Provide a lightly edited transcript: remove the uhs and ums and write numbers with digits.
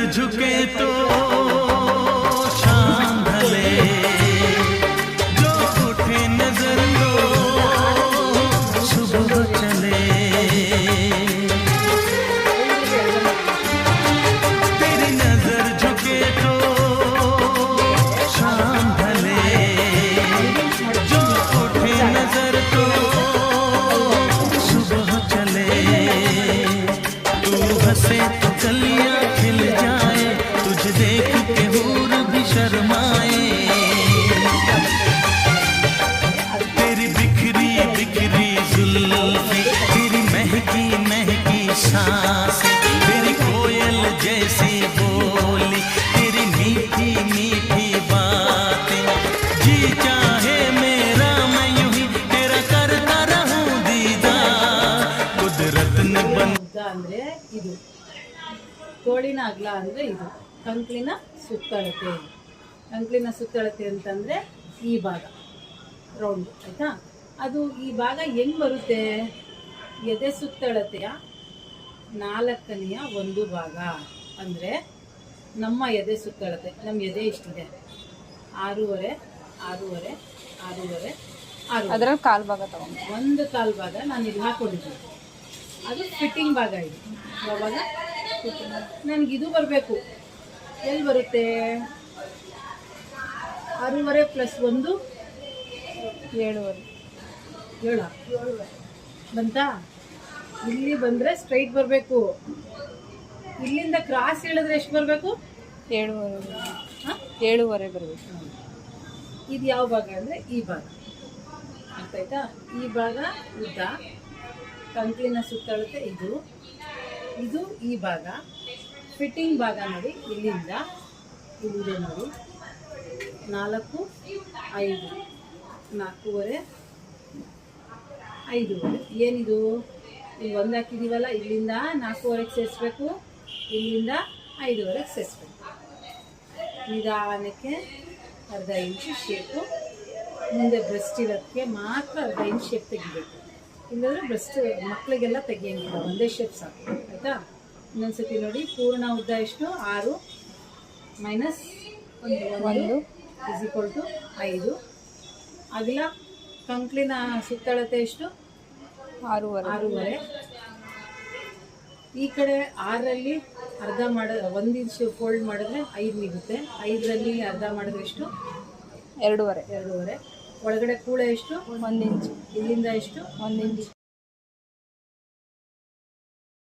झुके तो शाम ढले, जो उठे नजर तो सुबह चले। तेरी नजर झुके तो शाम ढले, जो उठे नजर तो सुबह चले। तू हंसे तो कलियां खिल जाए, तुझे देख के हूर भी शर्माए। तेरी बिखरी बिखरी जुल्फी, तेरी महकी महकी सांसें, तेरी कोयल जैसी बोली, तेरी मीठी मीठी बातें। जी चाहे मेरा मैं यूं ही तेरा करता रहूं दीदार, कुदरत ने बन। ಅಂದ್ರೆ ಇದು ತೋಳಿನ ಅಗಲ ಅಂದರೆ ಇದು ಕಂಕ್ಲಿನ ಸುತ್ತಳತೆ. ಕಂಕ್ಲಿನ ಸುತ್ತಳತೆ ಅಂತಂದರೆ ಈ ಭಾಗ ರೌಂಡ್ ಆಯಿತಾ. ಅದು ಈ ಭಾಗ ಹೆಂಗೆ ಬರುತ್ತೆ? ಎದೆ ಸುತ್ತಳತೆಯ 4ನೇ ಒಂದು ಭಾಗ ಅಂದರೆ ನಮ್ಮ ಎದೆ ಸುತ್ತಳತೆ. ನಮ್ಮ ಎದೆ ಇಷ್ಟಿದೆ, 6.5 6.5 6.5 6. ಅದರಲ್ಲಿ ಕಾಲು ಭಾಗ ತಗೊಂಡು ಒಂದು ಕಾಲು ಭಾಗ ನಾನು ಇಲ್ಲಿ ಹಾಕ್ಕೊಂಡಿದ್ದೀನಿ. ಅದು ಫಿಟ್ಟಿಂಗ್ ಭಾಗ. ಇದು ಯಾವಾಗ ನನಗಿದು ಬರಬೇಕು. ಎಲ್ಲಿ ಬರುತ್ತೆ? 6.5 + 1 7.5 7 ಬಂತಾ? ಇಲ್ಲಿ ಬಂದರೆ ಸ್ಟ್ರೈಟ್ ಬರಬೇಕು. ಇಲ್ಲಿಂದ ಕ್ರಾಸ್ ಹೇಳಿದ್ರೆ ಎಷ್ಟು ಬರಬೇಕು? 7.5 ಬರಬೇಕು. ಇದು ಯಾವ ಭಾಗ ಅಂದರೆ ಈ ಭಾಗ. ಅರ್ಥ ಆಯ್ತಾ? ಈ ಭಾಗ ಉದ್ದ, ಕಂಕ್ಲಿನ ಸುತ್ತಳತೆ ಇದು, ಇದು ಈ ಭಾಗ. ಫಿಟ್ಟಿಂಗ್ ಭಾಗ ನೋಡಿ, ಇಲ್ಲಿಂದ ಇಲ್ಲಿದೆ ನೋಡಿ, 4 5 4.5 5.5. ಏನಿದು? ಇಲ್ಲಿ 1 ಹಾಕಿದ್ದೀವಲ್ಲ, ಇಲ್ಲಿಂದ 4.5ಗೆ ಸೇರಿಸ್ಬೇಕು, ಇಲ್ಲಿಂದ 5.5ಗೆ ಸೇರಿಸ್ಬೇಕು. ನಿಧಾನಕ್ಕೆ ಅರ್ಧ ಇಂಚು ಶೇಪು. ಮುಂದೆ ಬ್ರೆಸ್ಟ್ ಇರೋದಕ್ಕೆ ಮಾತ್ರ ಅರ್ಧ ಇಂಚು ಶೇಪ್ ತೆಗಿಬೇಕು. ಇಲ್ಲಾಂದರೆ ಬ್ರೆಸ್ಟ್ ಮಕ್ಕಳಿಗೆಲ್ಲ ತೆಗಿಯಂಗಿಲ್ಲ, ಒಂದೇ ಶೇಪ್ ಸಾಕು ಆಯಿತಾ. ಇನ್ನೊಂದ್ಸತಿ ನೋಡಿ, ಪೂರ್ಣ ಉದ್ದ ಎಷ್ಟು? 6 - 1 = 5. ಅಗಲ ಕಂಕ್ಲಿನ ಸುತ್ತಳತೆ ಎಷ್ಟು? 6.5. ಈ ಕಡೆ 6ರಲ್ಲಿ ಅರ್ಧ ಮಾಡ 1 ಇಂಚು ಫೋಲ್ಡ್ ಮಾಡಿದ್ರೆ 5 ನಿಗುತ್ತೆ. 5ರಲ್ಲಿ ಅರ್ಧ ಮಾಡಿದ್ರೆ ಎಷ್ಟು? 2.5. ಒಳಗಡೆ ಕೂಳೆ ಎಷ್ಟು? 1 ಇಂಚು. ಇಲ್ಲಿಂದ ಎಷ್ಟು? 1 ಇಂಚು.